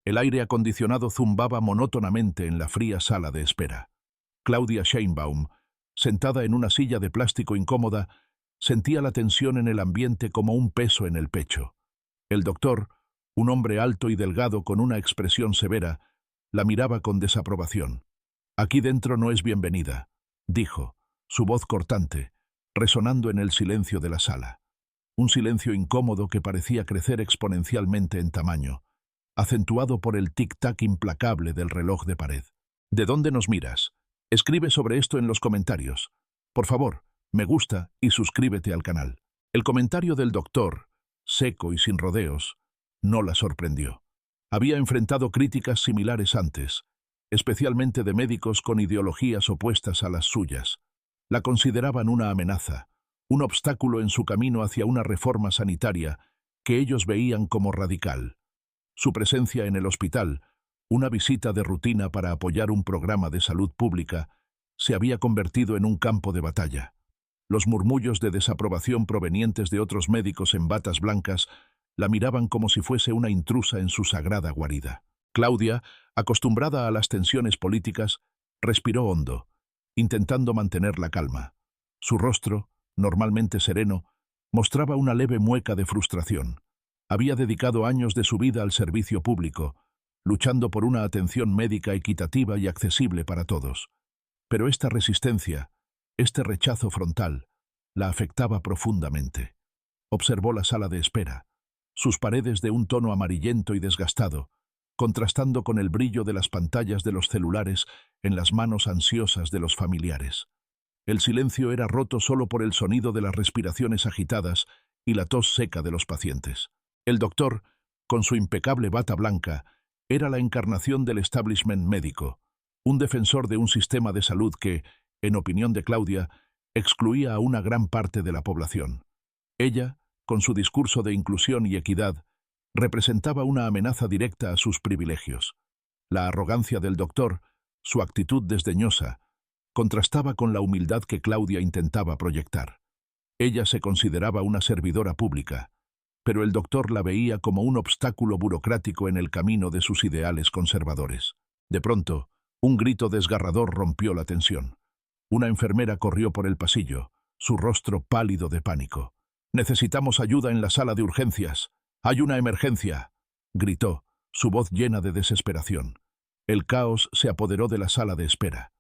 El aire acondicionado zumbaba monótonamente en la fría sala de espera. Claudia Sheinbaum, sentada en una silla de plástico incómoda, sentía la tensión en el ambiente como un peso en el pecho. El doctor, un hombre alto y delgado con una expresión severa, la miraba con desaprobación. «Aquí dentro no es bienvenida», dijo, su voz cortante, resonando en el silencio de la sala. Un silencio incómodo que parecía crecer exponencialmente en tamaño, acentuado por el tic-tac implacable del reloj de pared. «¿De dónde nos miras? Escribe sobre esto en los comentarios. Por favor, me gusta y suscríbete al canal». El comentario del doctor, seco y sin rodeos, no la sorprendió. Había enfrentado críticas similares antes, especialmente de médicos con ideologías opuestas a las suyas. La consideraban una amenaza, un obstáculo en su camino hacia una reforma sanitaria que ellos veían como radical. Su presencia en el hospital, una visita de rutina para apoyar un programa de salud pública, se había convertido en un campo de batalla. Los murmullos de desaprobación provenientes de otros médicos en batas blancas la miraban como si fuese una intrusa en su sagrada guarida. Claudia, acostumbrada a las tensiones políticas, respiró hondo, intentando mantener la calma. Su rostro, normalmente sereno, mostraba una leve mueca de frustración. Había dedicado años de su vida al servicio público, luchando por una atención médica equitativa y accesible para todos. Pero esta resistencia, este rechazo frontal, la afectaba profundamente. Observó la sala de espera, sus paredes de un tono amarillento y desgastado, contrastando con el brillo de las pantallas de los celulares en las manos ansiosas de los familiares. El silencio era roto solo por el sonido de las respiraciones agitadas y la tos seca de los pacientes. El doctor, con su impecable bata blanca, era la encarnación del establishment médico, un defensor de un sistema de salud que, en opinión de Claudia, excluía a una gran parte de la población. Ella, con su discurso de inclusión y equidad, representaba una amenaza directa a sus privilegios. La arrogancia del doctor, su actitud desdeñosa, contrastaba con la humildad que Claudia intentaba proyectar. Ella se consideraba una servidora pública, pero el doctor la veía como un obstáculo burocrático en el camino de sus ideales conservadores. De pronto, un grito desgarrador rompió la tensión. Una enfermera corrió por el pasillo, su rostro pálido de pánico. «Necesitamos ayuda en la sala de urgencias. ¡Hay una emergencia!», gritó, su voz llena de desesperación. El caos se apoderó de la sala de espera.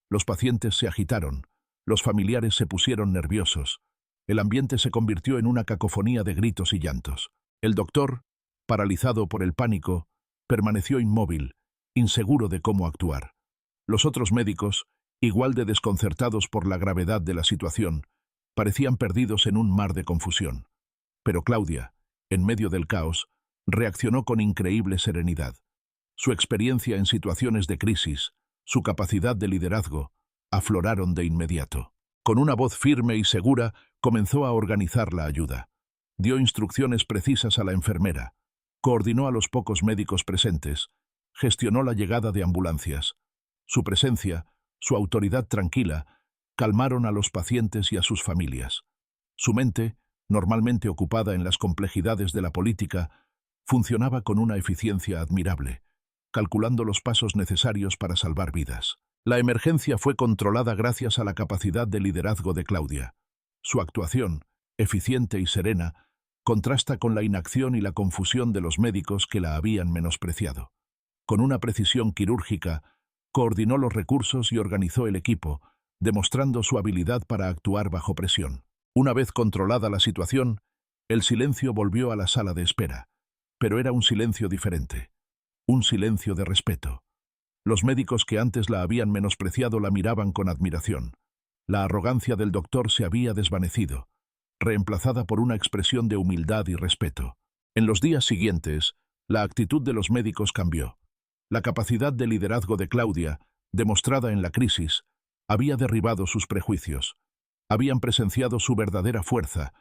Los pacientes se agitaron, los familiares se pusieron nerviosos. El ambiente se convirtió en una cacofonía de gritos y llantos. El doctor, paralizado por el pánico, permaneció inmóvil, inseguro de cómo actuar. Los otros médicos, igual de desconcertados por la gravedad de la situación, parecían perdidos en un mar de confusión. Pero Claudia, en medio del caos, reaccionó con increíble serenidad. Su experiencia en situaciones de crisis, su capacidad de liderazgo, afloraron de inmediato. Con una voz firme y segura, comenzó a organizar la ayuda. Dio instrucciones precisas a la enfermera, coordinó a los pocos médicos presentes, gestionó la llegada de ambulancias. Su presencia, su autoridad tranquila, calmaron a los pacientes y a sus familias. Su mente, normalmente ocupada en las complejidades de la política, funcionaba con una eficiencia admirable, calculando los pasos necesarios para salvar vidas. La emergencia fue controlada gracias a la capacidad de liderazgo de Claudia. Su actuación, eficiente y serena, contrasta con la inacción y la confusión de los médicos que la habían menospreciado. Con una precisión quirúrgica, coordinó los recursos y organizó el equipo, demostrando su habilidad para actuar bajo presión. Una vez controlada la situación, el silencio volvió a la sala de espera, pero era un silencio diferente, un silencio de respeto. Los médicos que antes la habían menospreciado la miraban con admiración. La arrogancia del doctor se había desvanecido, reemplazada por una expresión de humildad y respeto. En los días siguientes, la actitud de los médicos cambió. La capacidad de liderazgo de Claudia, demostrada en la crisis, había derribado sus prejuicios. Habían presenciado su verdadera fuerza,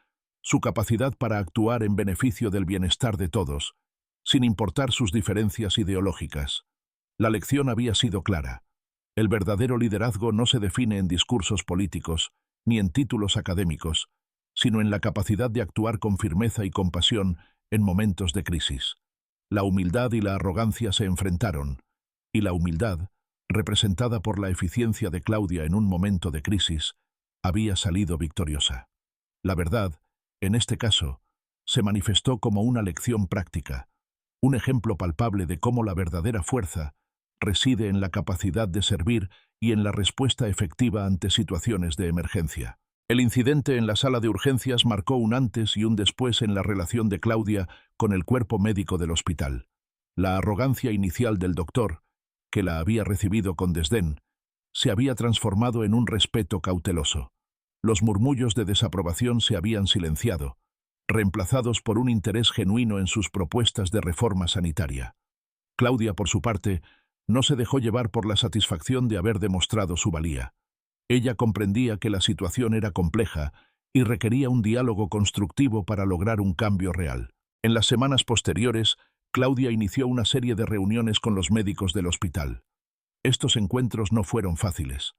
su capacidad para actuar en beneficio del bienestar de todos, sin importar sus diferencias ideológicas. La lección había sido clara. El verdadero liderazgo no se define en discursos políticos, ni en títulos académicos, sino en la capacidad de actuar con firmeza y compasión en momentos de crisis. La humildad y la arrogancia se enfrentaron, y la humildad, representada por la eficiencia de Claudia en un momento de crisis, había salido victoriosa. La verdad, en este caso, se manifestó como una lección práctica, un ejemplo palpable de cómo la verdadera fuerza reside en la capacidad de servir y en la respuesta efectiva ante situaciones de emergencia. El incidente en la sala de urgencias marcó un antes y un después en la relación de Claudia con el cuerpo médico del hospital. La arrogancia inicial del doctor, que la había recibido con desdén, se había transformado en un respeto cauteloso. Los murmullos de desaprobación se habían silenciado, reemplazados por un interés genuino en sus propuestas de reforma sanitaria. Claudia, por su parte, no se dejó llevar por la satisfacción de haber demostrado su valía. Ella comprendía que la situación era compleja y requería un diálogo constructivo para lograr un cambio real. En las semanas posteriores, Claudia inició una serie de reuniones con los médicos del hospital. Estos encuentros no fueron fáciles.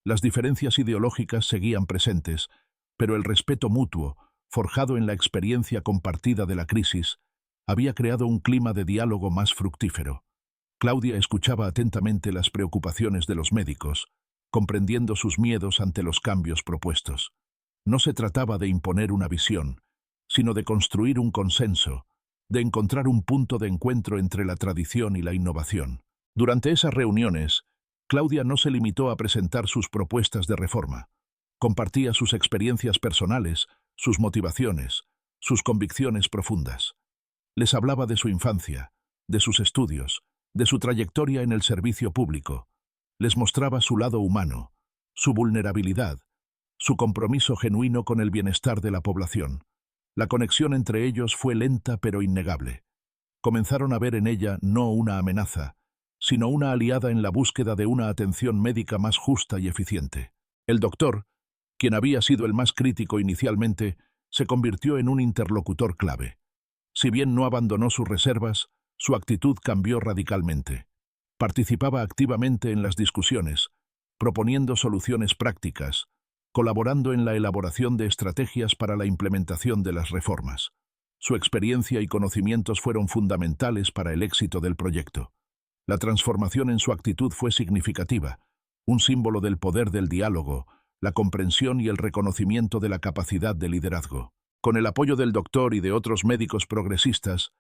Las diferencias ideológicas seguían presentes, pero el respeto mutuo, forjado en la experiencia compartida de la crisis, había creado un clima de diálogo más fructífero. Claudia escuchaba atentamente las preocupaciones de los médicos, comprendiendo sus miedos ante los cambios propuestos. No se trataba de imponer una visión, sino de construir un consenso, de encontrar un punto de encuentro entre la tradición y la innovación. Durante esas reuniones, Claudia no se limitó a presentar sus propuestas de reforma. Compartía sus experiencias personales, sus motivaciones, sus convicciones profundas. Les hablaba de su infancia, de sus estudios, de su trayectoria en el servicio público. Les mostraba su lado humano, su vulnerabilidad, su compromiso genuino con el bienestar de la población. La conexión entre ellos fue lenta pero innegable. Comenzaron a ver en ella no una amenaza, sino una aliada en la búsqueda de una atención médica más justa y eficiente. El doctor, quien había sido el más crítico inicialmente, se convirtió en un interlocutor clave. Si bien no abandonó sus reservas, su actitud cambió radicalmente. Participaba activamente en las discusiones, proponiendo soluciones prácticas, colaborando en la elaboración de estrategias para la implementación de las reformas. Su experiencia y conocimientos fueron fundamentales para el éxito del proyecto. La transformación en su actitud fue significativa, un símbolo del poder del diálogo, la comprensión y el reconocimiento de la capacidad de liderazgo. Con el apoyo del doctor y de otros médicos progresistas,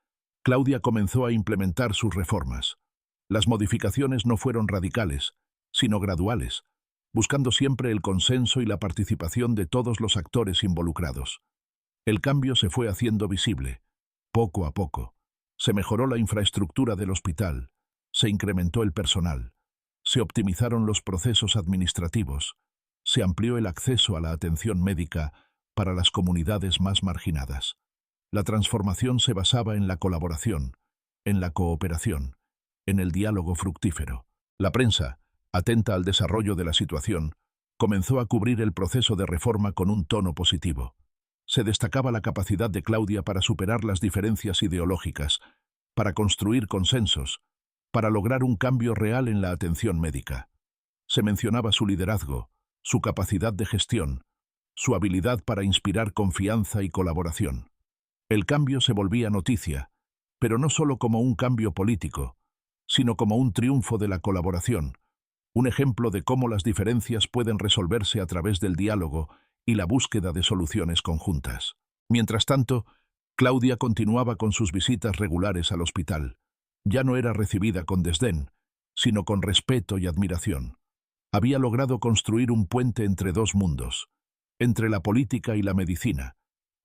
Claudia comenzó a implementar sus reformas. Las modificaciones no fueron radicales, sino graduales, buscando siempre el consenso y la participación de todos los actores involucrados. El cambio se fue haciendo visible, poco a poco. Se mejoró la infraestructura del hospital, se incrementó el personal, se optimizaron los procesos administrativos, se amplió el acceso a la atención médica para las comunidades más marginadas. La transformación se basaba en la colaboración, en la cooperación, en el diálogo fructífero. La prensa, atenta al desarrollo de la situación, comenzó a cubrir el proceso de reforma con un tono positivo. Se destacaba la capacidad de Claudia para superar las diferencias ideológicas, para construir consensos, para lograr un cambio real en la atención médica. Se mencionaba su liderazgo, su capacidad de gestión, su habilidad para inspirar confianza y colaboración. El cambio se volvía noticia, pero no solo como un cambio político, sino como un triunfo de la colaboración, un ejemplo de cómo las diferencias pueden resolverse a través del diálogo y la búsqueda de soluciones conjuntas. Mientras tanto, Claudia continuaba con sus visitas regulares al hospital. Ya no era recibida con desdén, sino con respeto y admiración. Había logrado construir un puente entre dos mundos, entre la política y la medicina,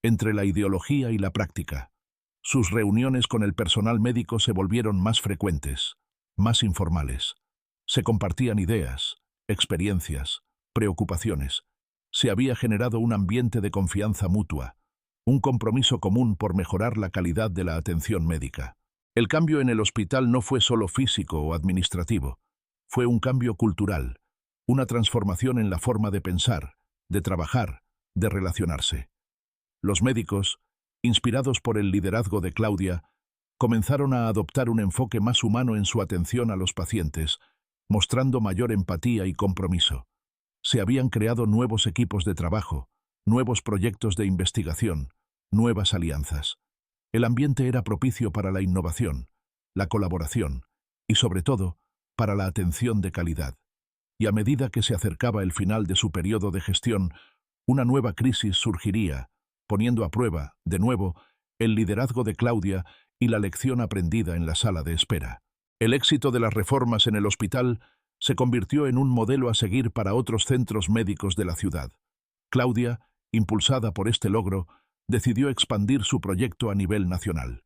entre la ideología y la práctica. Sus reuniones con el personal médico se volvieron más frecuentes, más informales. Se compartían ideas, experiencias, preocupaciones. Se había generado un ambiente de confianza mutua, un compromiso común por mejorar la calidad de la atención médica. El cambio en el hospital no fue solo físico o administrativo, fue un cambio cultural, una transformación en la forma de pensar, de trabajar, de relacionarse. Los médicos, inspirados por el liderazgo de Claudia, comenzaron a adoptar un enfoque más humano en su atención a los pacientes, mostrando mayor empatía y compromiso. Se habían creado nuevos equipos de trabajo, nuevos proyectos de investigación, nuevas alianzas. El ambiente era propicio para la innovación, la colaboración y, sobre todo, para la atención de calidad. Y a medida que se acercaba el final de su periodo de gestión, una nueva crisis surgiría, poniendo a prueba, de nuevo, el liderazgo de Claudia y la lección aprendida en la sala de espera. El éxito de las reformas en el hospital se convirtió en un modelo a seguir para otros centros médicos de la ciudad. Claudia, impulsada por este logro, decidió expandir su proyecto a nivel nacional.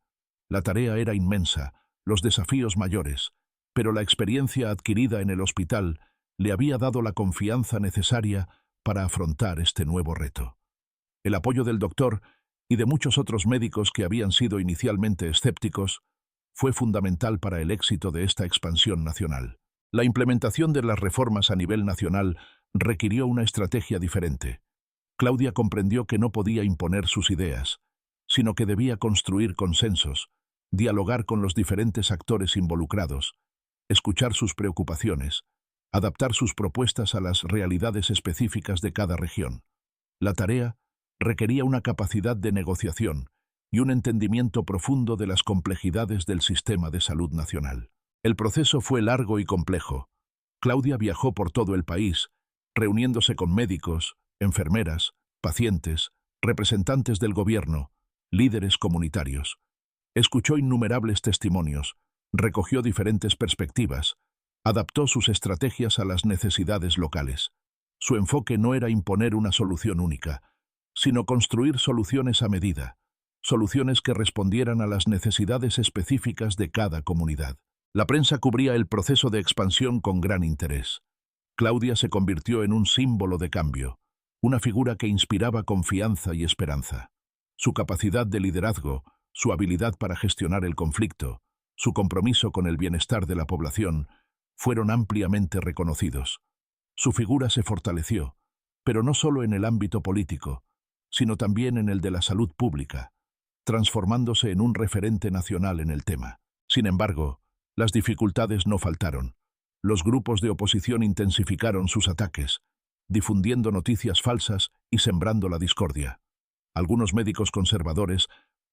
La tarea era inmensa, los desafíos mayores, pero la experiencia adquirida en el hospital le había dado la confianza necesaria para afrontar este nuevo reto. El apoyo del doctor y de muchos otros médicos que habían sido inicialmente escépticos fue fundamental para el éxito de esta expansión nacional. La implementación de las reformas a nivel nacional requirió una estrategia diferente. Claudia comprendió que no podía imponer sus ideas, sino que debía construir consensos, dialogar con los diferentes actores involucrados, escuchar sus preocupaciones, adaptar sus propuestas a las realidades específicas de cada región. La tarea requería una capacidad de negociación y un entendimiento profundo de las complejidades del sistema de salud nacional. El proceso fue largo y complejo. Claudia viajó por todo el país, reuniéndose con médicos, enfermeras, pacientes, representantes del gobierno, líderes comunitarios. Escuchó innumerables testimonios, recogió diferentes perspectivas, adaptó sus estrategias a las necesidades locales. Su enfoque no era imponer una solución única, sino construir soluciones a medida, soluciones que respondieran a las necesidades específicas de cada comunidad. La prensa cubría el proceso de expansión con gran interés. Claudia se convirtió en un símbolo de cambio, una figura que inspiraba confianza y esperanza. Su capacidad de liderazgo, su habilidad para gestionar el conflicto, su compromiso con el bienestar de la población, fueron ampliamente reconocidos. Su figura se fortaleció, pero no solo en el ámbito político, sino también en el de la salud pública, transformándose en un referente nacional en el tema. Sin embargo, las dificultades no faltaron. Los grupos de oposición intensificaron sus ataques, difundiendo noticias falsas y sembrando la discordia. Algunos médicos conservadores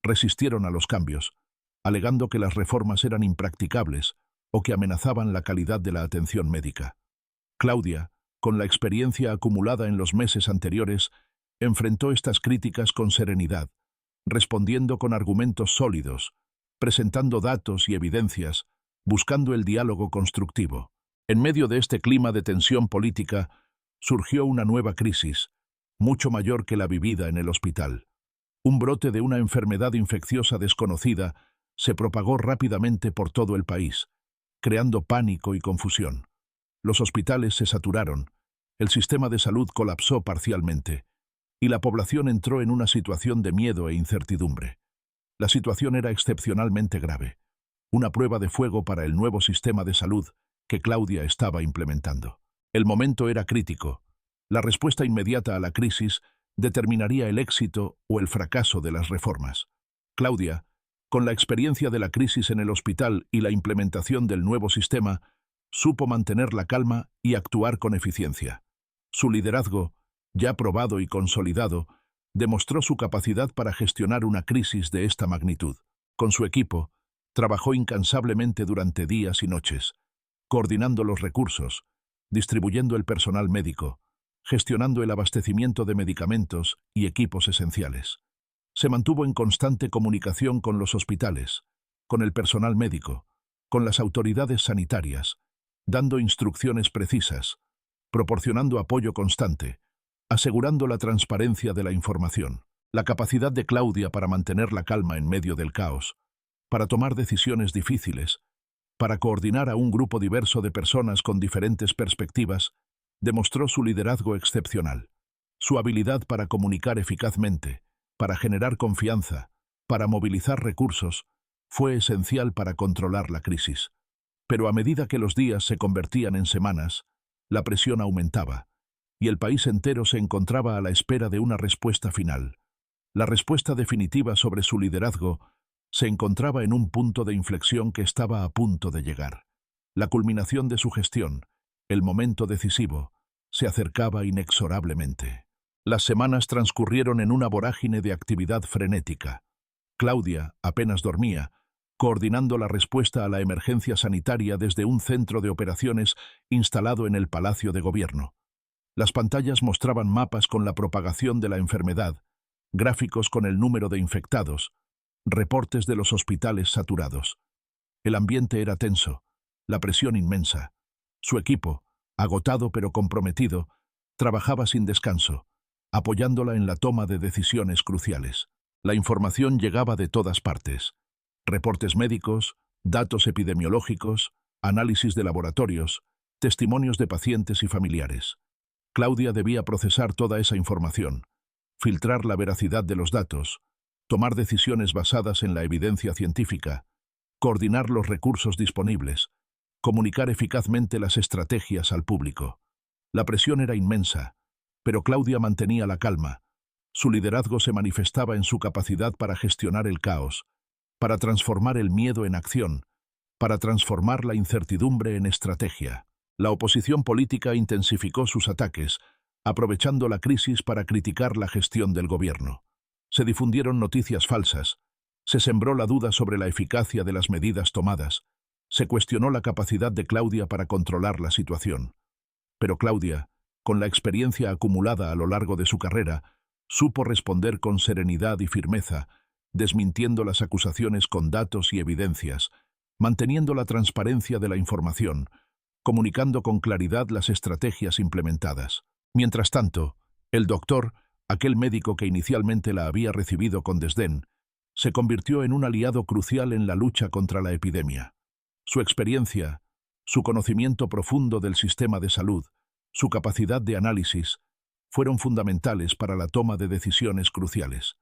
resistieron a los cambios, alegando que las reformas eran impracticables o que amenazaban la calidad de la atención médica. Claudia, con la experiencia acumulada en los meses anteriores, enfrentó estas críticas con serenidad, respondiendo con argumentos sólidos, presentando datos y evidencias, buscando el diálogo constructivo. En medio de este clima de tensión política, surgió una nueva crisis, mucho mayor que la vivida en el hospital. Un brote de una enfermedad infecciosa desconocida se propagó rápidamente por todo el país, creando pánico y confusión. Los hospitales se saturaron, el sistema de salud colapsó parcialmente, y la población entró en una situación de miedo e incertidumbre. La situación era excepcionalmente grave, una prueba de fuego para el nuevo sistema de salud que Claudia estaba implementando. El momento era crítico. La respuesta inmediata a la crisis determinaría el éxito o el fracaso de las reformas. Claudia, con la experiencia de la crisis en el hospital y la implementación del nuevo sistema, supo mantener la calma y actuar con eficiencia. Su liderazgo, ya probado y consolidado, demostró su capacidad para gestionar una crisis de esta magnitud. Con su equipo, trabajó incansablemente durante días y noches, coordinando los recursos, distribuyendo el personal médico, gestionando el abastecimiento de medicamentos y equipos esenciales. Se mantuvo en constante comunicación con los hospitales, con el personal médico, con las autoridades sanitarias, dando instrucciones precisas, proporcionando apoyo constante, asegurando la transparencia de la información. La capacidad de Claudia para mantener la calma en medio del caos, para tomar decisiones difíciles, para coordinar a un grupo diverso de personas con diferentes perspectivas, demostró su liderazgo excepcional. Su habilidad para comunicar eficazmente, para generar confianza, para movilizar recursos, fue esencial para controlar la crisis. Pero a medida que los días se convertían en semanas, la presión aumentaba, y el país entero se encontraba a la espera de una respuesta final. La respuesta definitiva sobre su liderazgo se encontraba en un punto de inflexión que estaba a punto de llegar. La culminación de su gestión, el momento decisivo, se acercaba inexorablemente. Las semanas transcurrieron en una vorágine de actividad frenética. Claudia apenas dormía, coordinando la respuesta a la emergencia sanitaria desde un centro de operaciones instalado en el Palacio de Gobierno. Las pantallas mostraban mapas con la propagación de la enfermedad, gráficos con el número de infectados, reportes de los hospitales saturados. El ambiente era tenso, la presión inmensa. Su equipo, agotado pero comprometido, trabajaba sin descanso, apoyándola en la toma de decisiones cruciales. La información llegaba de todas partes. Reportes médicos, datos epidemiológicos, análisis de laboratorios, testimonios de pacientes y familiares. Claudia debía procesar toda esa información, filtrar la veracidad de los datos, tomar decisiones basadas en la evidencia científica, coordinar los recursos disponibles, comunicar eficazmente las estrategias al público. La presión era inmensa, pero Claudia mantenía la calma. Su liderazgo se manifestaba en su capacidad para gestionar el caos, para transformar el miedo en acción, para transformar la incertidumbre en estrategia. La oposición política intensificó sus ataques, aprovechando la crisis para criticar la gestión del gobierno. Se difundieron noticias falsas, se sembró la duda sobre la eficacia de las medidas tomadas, se cuestionó la capacidad de Claudia para controlar la situación. Pero Claudia, con la experiencia acumulada a lo largo de su carrera, supo responder con serenidad y firmeza, desmintiendo las acusaciones con datos y evidencias, manteniendo la transparencia de la información, comunicando con claridad las estrategias implementadas. Mientras tanto, el doctor, aquel médico que inicialmente la había recibido con desdén, se convirtió en un aliado crucial en la lucha contra la epidemia. Su experiencia, su conocimiento profundo del sistema de salud, su capacidad de análisis, fueron fundamentales para la toma de decisiones cruciales.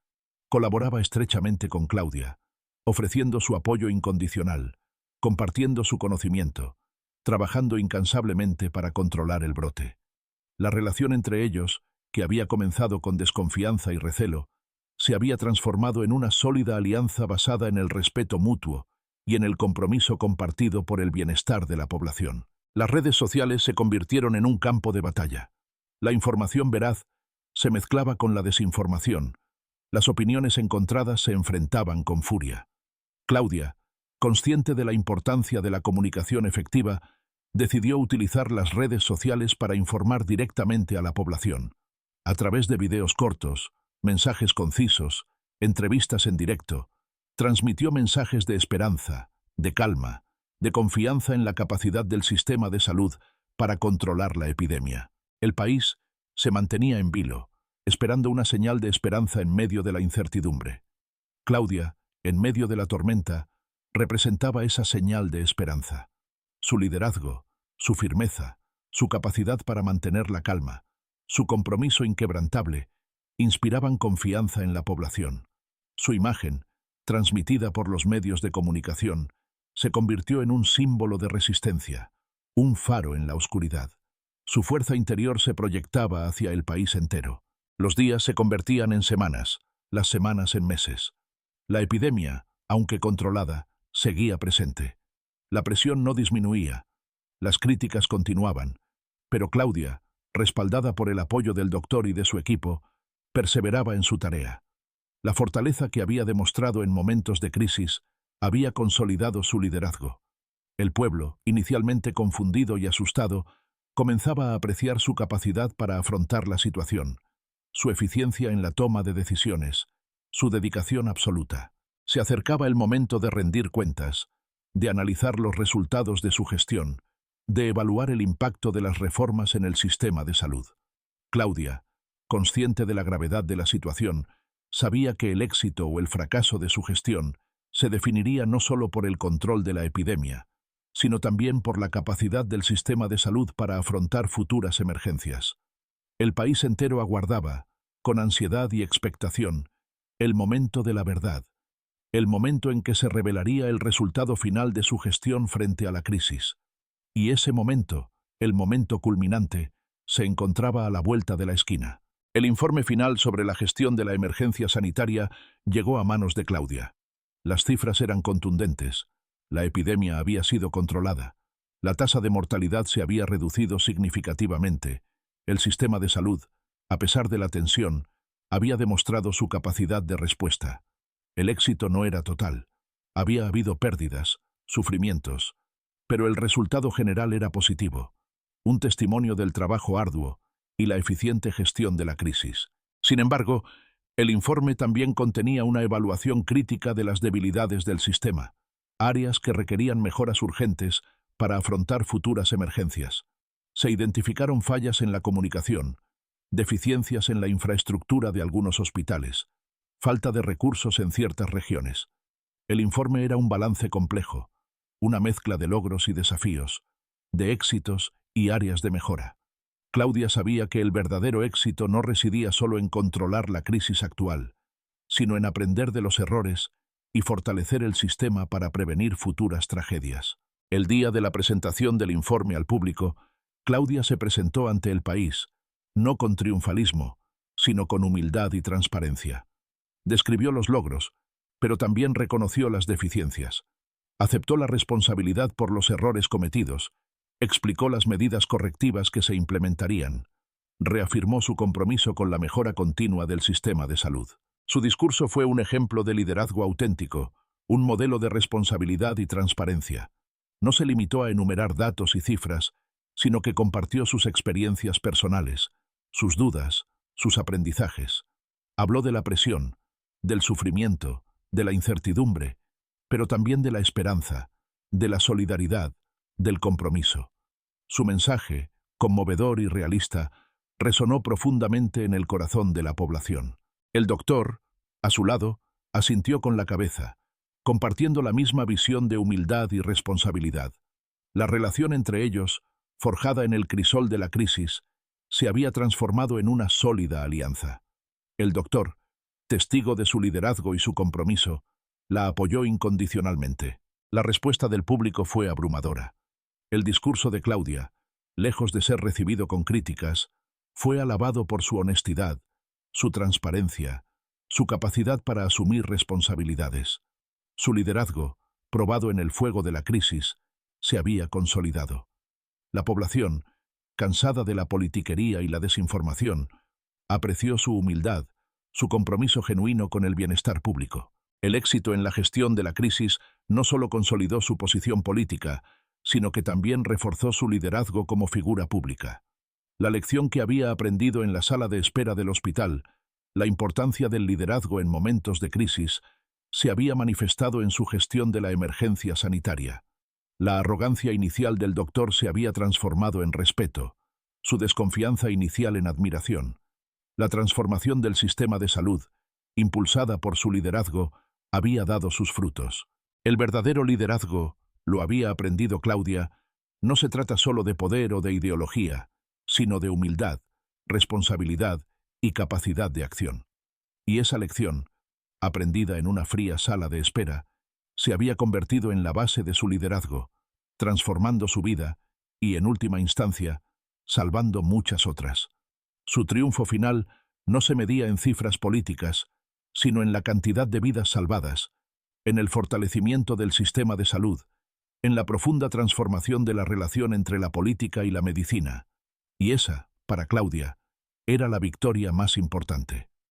Colaboraba estrechamente con Claudia, ofreciendo su apoyo incondicional, compartiendo su conocimiento, trabajando incansablemente para controlar el brote. La relación entre ellos, que había comenzado con desconfianza y recelo, se había transformado en una sólida alianza basada en el respeto mutuo y en el compromiso compartido por el bienestar de la población. Las redes sociales se convirtieron en un campo de batalla. La información veraz se mezclaba con la desinformación. Las opiniones encontradas se enfrentaban con furia. Claudia, consciente de la importancia de la comunicación efectiva, decidió utilizar las redes sociales para informar directamente a la población. A través de videos cortos, mensajes concisos, entrevistas en directo, transmitió mensajes de esperanza, de calma, de confianza en la capacidad del sistema de salud para controlar la epidemia. El país se mantenía en vilo, esperando una señal de esperanza en medio de la incertidumbre. Claudia, en medio de la tormenta, representaba esa señal de esperanza. Su liderazgo, su firmeza, su capacidad para mantener la calma, su compromiso inquebrantable, inspiraban confianza en la población. Su imagen, transmitida por los medios de comunicación, se convirtió en un símbolo de resistencia, un faro en la oscuridad. Su fuerza interior se proyectaba hacia el país entero. Los días se convertían en semanas, las semanas en meses. La epidemia, aunque controlada, seguía presente. La presión no disminuía. Las críticas continuaban. Pero Claudia, respaldada por el apoyo del doctor y de su equipo, perseveraba en su tarea. La fortaleza que había demostrado en momentos de crisis había consolidado su liderazgo. El pueblo, inicialmente confundido y asustado, comenzaba a apreciar su capacidad para afrontar la situación, su eficiencia en la toma de decisiones, su dedicación absoluta. Se acercaba el momento de rendir cuentas, de analizar los resultados de su gestión, de evaluar el impacto de las reformas en el sistema de salud. Claudia, consciente de la gravedad de la situación, sabía que el éxito o el fracaso de su gestión se definiría no solo por el control de la epidemia, sino también por la capacidad del sistema de salud para afrontar futuras emergencias. El país entero aguardaba, con ansiedad y expectación, el momento de la verdad, el momento en que se revelaría el resultado final de su gestión frente a la crisis. Y ese momento, el momento culminante, se encontraba a la vuelta de la esquina. El informe final sobre la gestión de la emergencia sanitaria llegó a manos de Claudia. Las cifras eran contundentes. La epidemia había sido controlada. La tasa de mortalidad se había reducido significativamente. El sistema de salud, a pesar de la tensión, había demostrado su capacidad de respuesta. El éxito no era total, Había habido pérdidas, sufrimientos, pero el resultado general era positivo, un testimonio del trabajo arduo y la eficiente gestión de la crisis. Sin embargo, el informe también contenía una evaluación crítica de las debilidades del sistema, áreas que requerían mejoras urgentes para afrontar futuras emergencias. Se identificaron fallas en la comunicación, deficiencias en la infraestructura de algunos hospitales, falta de recursos en ciertas regiones. El informe era un balance complejo, una mezcla de logros y desafíos, de éxitos y áreas de mejora. Claudia sabía que el verdadero éxito no residía solo en controlar la crisis actual, sino en aprender de los errores y fortalecer el sistema para prevenir futuras tragedias. El día de la presentación del informe al público, Claudia se presentó ante el país, no con triunfalismo, sino con humildad y transparencia. Describió los logros, pero también reconoció las deficiencias. Aceptó la responsabilidad por los errores cometidos, explicó las medidas correctivas que se implementarían, reafirmó su compromiso con la mejora continua del sistema de salud. Su discurso fue un ejemplo de liderazgo auténtico, un modelo de responsabilidad y transparencia. No se limitó a enumerar datos y cifras, sino que compartió sus experiencias personales, sus dudas, sus aprendizajes. Habló de la presión, del sufrimiento, de la incertidumbre, pero también de la esperanza, de la solidaridad, del compromiso. Su mensaje, conmovedor y realista, resonó profundamente en el corazón de la población. El doctor, a su lado, asintió con la cabeza, compartiendo la misma visión de humildad y responsabilidad. La relación entre ellos, forjada en el crisol de la crisis, se había transformado en una sólida alianza. El doctor, testigo de su liderazgo y su compromiso, la apoyó incondicionalmente. La respuesta del público fue abrumadora. El discurso de Claudia, lejos de ser recibido con críticas, fue alabado por su honestidad, su transparencia, su capacidad para asumir responsabilidades. Su liderazgo, probado en el fuego de la crisis, se había consolidado. La población, cansada de la politiquería y la desinformación, apreció su humildad, su compromiso genuino con el bienestar público. El éxito en la gestión de la crisis no solo consolidó su posición política, sino que también reforzó su liderazgo como figura pública. La lección que había aprendido en la sala de espera del hospital, la importancia del liderazgo en momentos de crisis, se había manifestado en su gestión de la emergencia sanitaria. La arrogancia inicial del doctor se había transformado en respeto, su desconfianza inicial en admiración. La transformación del sistema de salud, impulsada por su liderazgo, había dado sus frutos. El verdadero liderazgo, lo había aprendido Claudia, no se trata solo de poder o de ideología, sino de humildad, responsabilidad y capacidad de acción. Y esa lección, aprendida en una fría sala de espera, se había convertido en la base de su liderazgo, transformando su vida y, en última instancia, salvando muchas otras. Su triunfo final no se medía en cifras políticas, sino en la cantidad de vidas salvadas, en el fortalecimiento del sistema de salud, en la profunda transformación de la relación entre la política y la medicina. Y esa, para Claudia, era la victoria más importante.